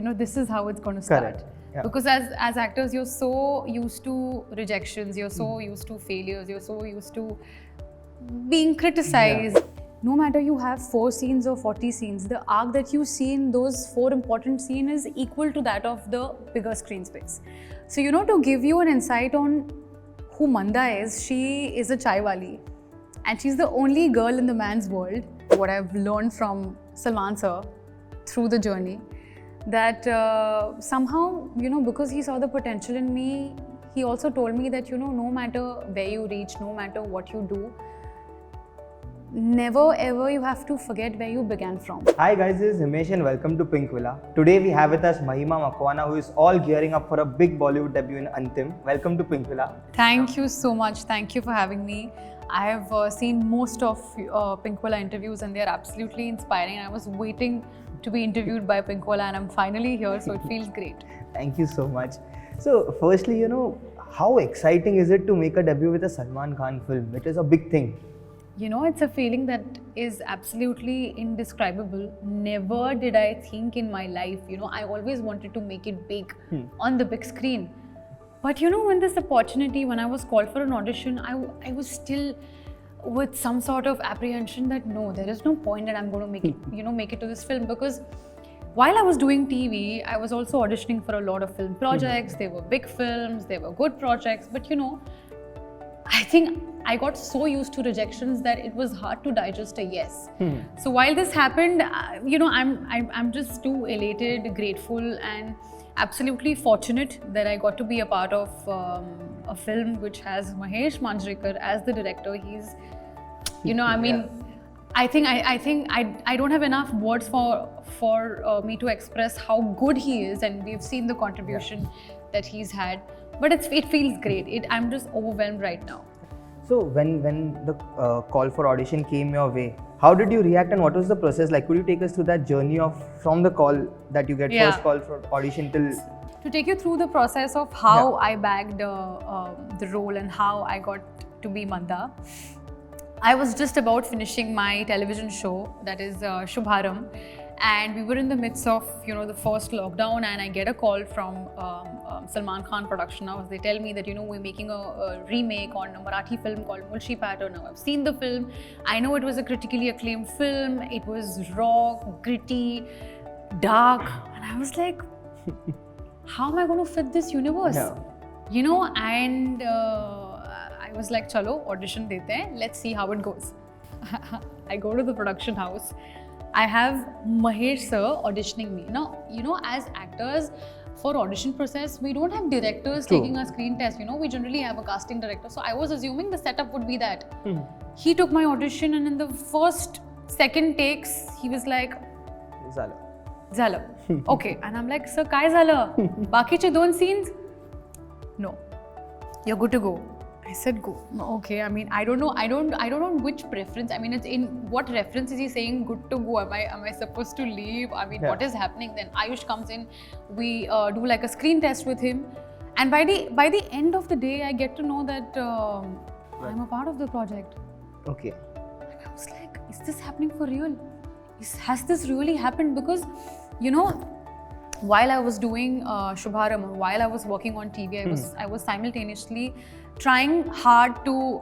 this is how it's going to start. Correct. Yeah. Because as actors, you're so used to rejections, you're so used to failures, you're so used to being criticized. No matter you have 4 scenes or 40 scenes, the arc that you see in those 4 important scenes is equal to that of the bigger screen space. So, to give you an insight on who Manda is, she is a chaiwali and she's the only girl in the man's world. What I've learned from Salman sir through the journey, that somehow, because he saw the potential in me, he also told me that, no matter where you reach, no matter what you do, never ever you have to forget where you began from. Hi guys, this is Himesh and welcome to Pink Villa. Today we have with us Mahima Makwana, who is all gearing up for a big Bollywood debut in Antim. Welcome to Pink Villa. Thank you so much. Thank you for having me. I have seen most of Pink Villa interviews and they're absolutely inspiring. I was waiting to be interviewed by Pink Villa and I'm finally here, so it feels great. Thank you so much. So firstly, how exciting is it to make a debut with a Salman Khan film? It is a big thing. It's a feeling that is absolutely indescribable. Never did I think in my life, I always wanted to make it big on the big screen. But when this opportunity, when I was called for an audition, I was still with some sort of apprehension that no, there is no point that I'm going to make it, make it to this film, because while I was doing TV, I was also auditioning for a lot of film projects. They were big films, they were good projects, but I think I got so used to rejections that it was hard to digest a yes. So while this happened, I'm just too elated, grateful, and absolutely fortunate that I got to be a part of a film which has Mahesh Manjrekar as the director. He's, I think I don't have enough words for me to express how good he is, and we've seen the contribution that he's had. But it feels great. I'm just overwhelmed right now. So when the call for audition came your way, how did you react and what was the process like? Could you take us through that journey from the call that you get, first call for audition till... To take you through the process of how I bagged the role and how I got to be Manda. I was just about finishing my television show, that is Shubharam, and we were in the midst of the first lockdown, and I get a call from Salman Khan Production House. They tell me that we're making a remake on a Marathi film called Mulshi Pattern. Now I've seen the film. I know it was a critically acclaimed film. It was raw, gritty, dark, and I was like, how am I going to fit this universe? And I was like, chalo, audition dete hain. Let's see how it goes. I go to the production house. I have Mahesh sir auditioning me. Now, as actors, for audition process, we don't have directors taking a screen test. We generally have a casting director. So I was assuming the setup would be that. He took my audition, and in the second takes, he was like, Zala. Okay. And I'm like, sir, kai zala? Bakiche 2 scenes? No. You're good to go. I said go. Okay, I don't know which preference. It's in what reference is he saying good to go? Am I supposed to leave? What is happening? Then Ayush comes in, we do like a screen test with him, and by the end of the day, I get to know that I'm a part of the project. Okay. And I was like, is this happening for real? Has this really happened? Because while I was doing Shubharam, while I was working on TV, I was simultaneously trying hard to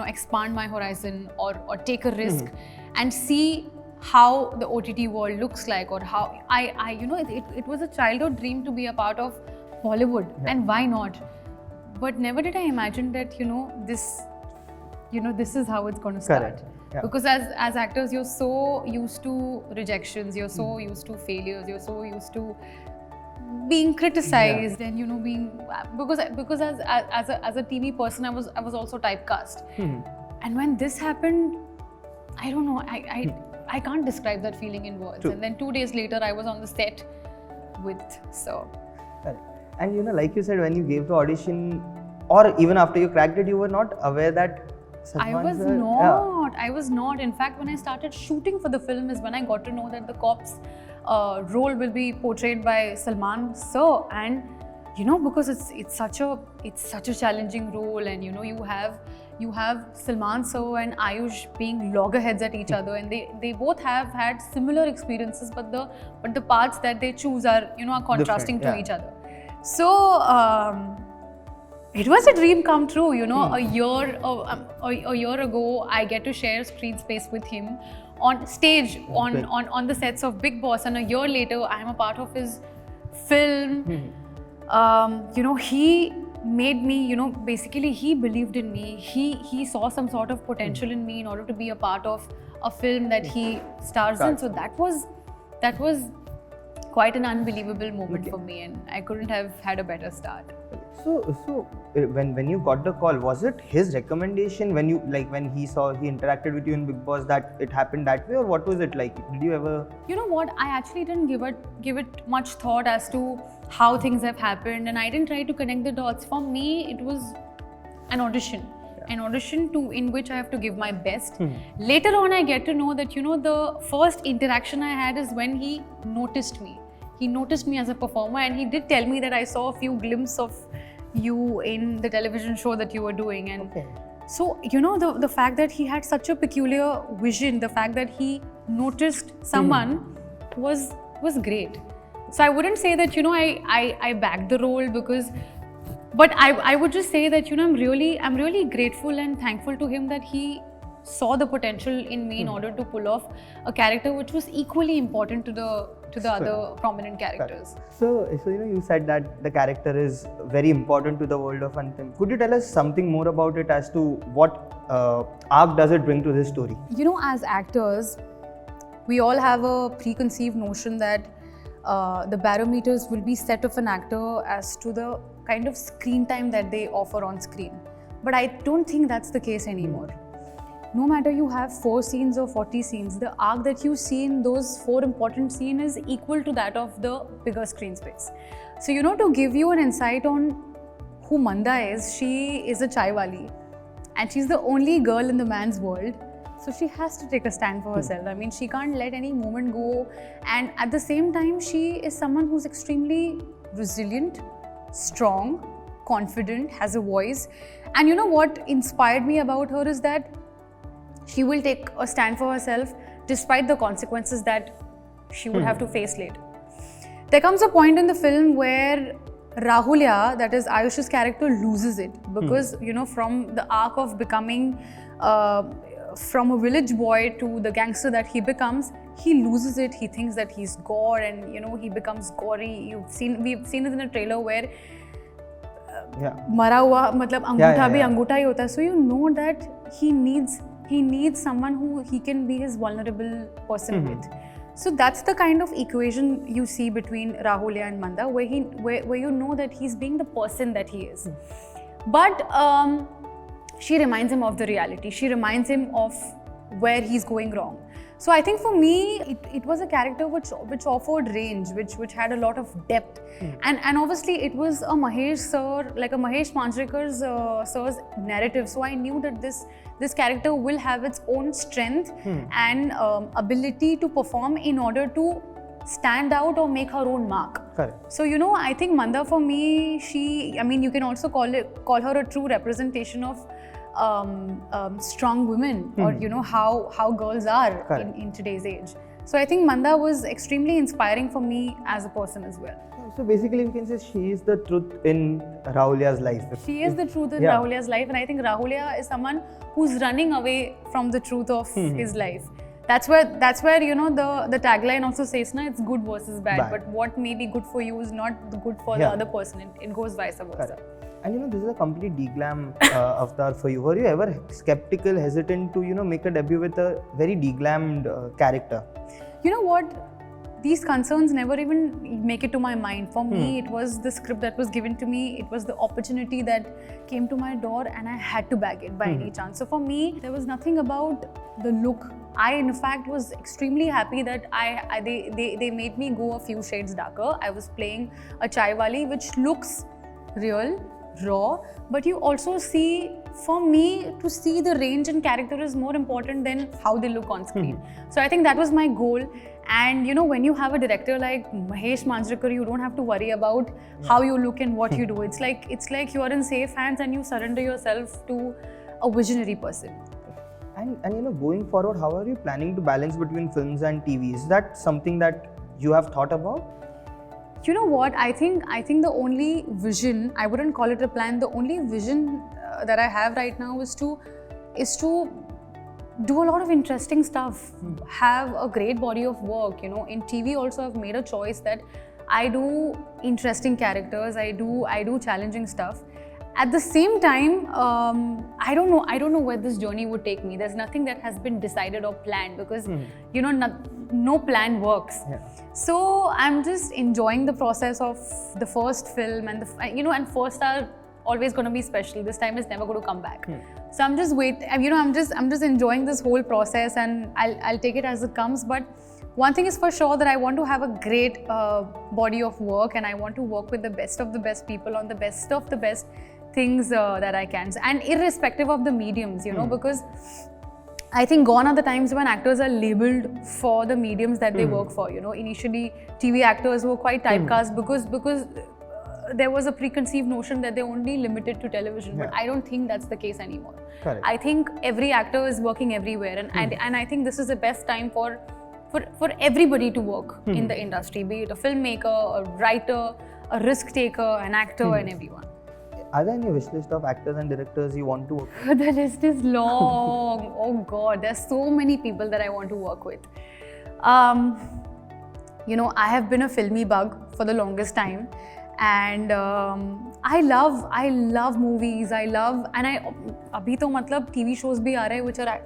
expand my horizon or take a risk and see how the OTT world looks like, or how it was a childhood dream to be a part of Bollywood, and why not? But never did I imagine that this is how it's going to start. Correct. Yeah. Because as actors, you're so used to rejections, you're so used to failures, you're so used to being criticized, and being because as a TV person, I was also typecast. And when this happened, I don't know, I can't describe that feeling in words. And then 2 days later, I was on the set with so. And like you said, when you gave the audition, or even after you cracked it, you were not aware that I was not. In fact, when I started shooting for the film is when I got to know that the cop's role will be portrayed by Salman sir, and because it's such a challenging role, and you have You have Salman sir and Ayush being loggerheads at each other, and they both have had similar experiences, but the paths that they choose are are contrasting to each other. So it was a dream come true. A year ago, I get to share screen space with him on stage on the sets of Bigg Boss, and a year later, I am a part of his film. He made me, basically he believed in me. He saw some sort of potential in me in order to be a part of a film that he stars in. So that was quite an unbelievable moment for me, and I couldn't have had a better start. So when you got the call, was it his recommendation when he interacted with you in Bigg Boss that it happened that way, or what was it like? Did you ever? You know what? I actually didn't give it much thought as to how things have happened, and I didn't try to connect the dots. For me, it was an audition. An audition in which I have to give my best. Later on, I get to know that the first interaction I had is when he noticed me. He noticed me as a performer, and he did tell me that I saw a few glimpses of you in the television show that you were doing. And so, the fact that he had such a peculiar vision, the fact that he noticed someone was great. So I wouldn't say that, I backed the role but I would just say that, I'm really grateful and thankful to him that he saw the potential in me in order to pull off a character which was equally important to the other prominent characters. So you said that the character is very important to the world of Antim. Could you tell us something more about it as to what arc does it bring to this story? As actors, we all have a preconceived notion that the barometers will be set of an actor as to the kind of screen time that they offer on screen. But I don't think that's the case anymore. No matter you have 4 scenes or 40 scenes, the arc that you see in those 4 important scenes is equal to that of the bigger screen space. So, to give you an insight on who Manda is, she is a chaiwali, and she's the only girl in the man's world. So she has to take a stand for herself. I mean, she can't let any moment go. And at the same time, she is someone who's extremely resilient, strong, confident, has a voice. And what inspired me about her is that she will take a stand for herself despite the consequences that she would have to face later. There comes a point in the film where Rahulya, that is Ayush's character, loses it because, from the arc of becoming from a village boy to the gangster that he becomes, he loses it. He thinks that he's gore, and he becomes gory. We've seen it in a trailer where mara hua matlab angutha bhi angutha hi hota hai. So that he needs someone who he can be his vulnerable person with. So that's the kind of equation you see between Rahulya and Manda, where that he's being the person that he is. But she reminds him of the reality. She reminds him of where he's going wrong. So I think for me, it was a character which offered range, which had a lot of depth. And obviously it was a Mahesh sir, like a Mahesh Manjrekar's sir's narrative. So I knew that this character will have its own strength and ability to perform in order to stand out or make her own mark. Correct. So I think Manda for me, you can also call her a true representation of strong women, or how girls are in today's age. So I think Manda was extremely inspiring for me as a person as well. So basically we can say she is the truth in Rahulya's life. She is the truth in Rahulya's life, and I think Rahulya is someone who's running away from the truth of his life. That's where the tagline also says, it's good versus bad. But what may be good for you is not good for the other person. It goes vice versa. And this is a complete deglam avatar for you. Were you ever skeptical, hesitant to make a debut with a very deglammed character? You know what? These concerns never even make it to my mind. For me, it was the script that was given to me. It was the opportunity that came to my door, and I had to bag it by any chance. So for me, there was nothing about the look. I, in fact, was extremely happy that they made me go a few shades darker. I was playing a chaiwali, which looks real, raw, but you also see, for me, to see the range and character is more important than how they look on screen. So I think that was my goal. And when you have a director like Mahesh Manjrekar, you don't have to worry about how you look and what you do. It's like you are in safe hands and you surrender yourself to a visionary person. And going forward, how are you planning to balance between films and TV? Is that something that you have thought about? You know what? I think the only vision, I wouldn't call it a plan. The only vision that I have right now is to do a lot of interesting stuff, have a great body of work. In TV also I've made a choice that I do interesting characters, I do challenging stuff. At the same time, I don't know where this journey would take me. There's nothing that has been decided or planned because no plan works. Yeah. So I'm just enjoying the process of the first film, and and first are always going to be special. This time is never going to come back. So I'm just I'm just enjoying this whole process, and I'll take it as it comes. But one thing is for sure, that I want to have a great body of work, and I want to work with the best of the best people on the best of the best things that I can, and irrespective of the mediums, because I think gone are the times when actors are labeled for the mediums that they work for. Initially TV actors were quite typecast because there was a preconceived notion that they're only limited to television. But I don't think that's the case anymore. Correct. I think every actor is working everywhere, and I think this is the best time for everybody to work in the industry, be it a filmmaker, a writer, a risk taker, an actor, and everyone. Are there any wish list of actors and directors you want to work with? The list is long. Oh God, there's so many people that I want to work with. I have been a filmy bug for the longest time, and I love movies. Abhi to matlab TV shows bhi aa rahe which are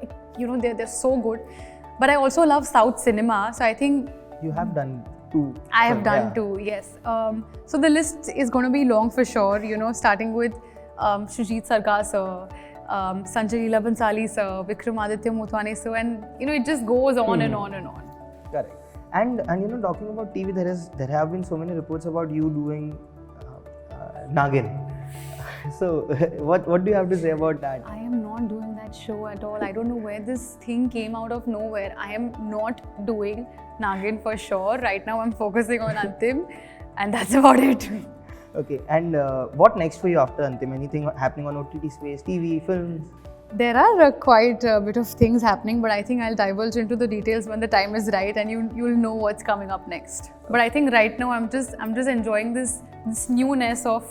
they're so good. But I also love South cinema, so I think you have done two. I have done two, yes. So the list is going to be long for sure. Starting with Srijit Sarkar sir, Sanjay Leela Bhansali sir, Vikramaditya Motwane sir, and it just goes on and on and on. Correct. And talking about TV, there have been so many reports about you doing Nagin. So what do you have to say about that? I am not doing that show at all. I don't know where this thing came out of nowhere. I am not doing Nagin for sure. Right now I'm focusing on Antim, and that's about it. Okay, and what next for you after Antim? Anything happening on OTT space, TV, films? There are quite a bit of things happening, but I think I'll divulge into the details when the time is right, and you'll know what's coming up next. But I think right now I'm just enjoying this newness of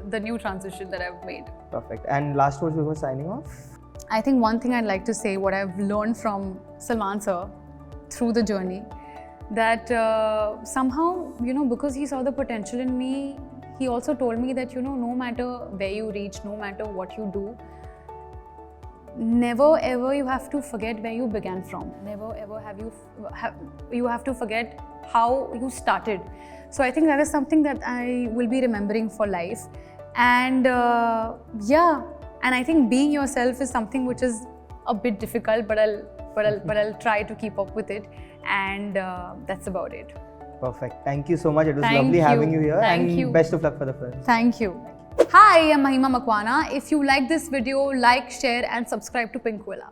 the new transition that I've made. Perfect. And last words before signing off? I think one thing I'd like to say, what I've learned from Salman sir through the journey, that somehow, because he saw the potential in me, he also told me that, no matter where you reach, no matter what you do, never ever you have to forget where you began from. Never ever you have to forget how you started. So I think that is something that I will be remembering for life. And and I think being yourself is something which is a bit difficult, but I'll try to keep up with it, and that's about it. Perfect. Thank you so much. It was lovely having you here. Thank you. Best of luck for the film. Thank you. Hi, I'm Mahima Makwana. If you like this video, like, share and subscribe to Pinkwilla.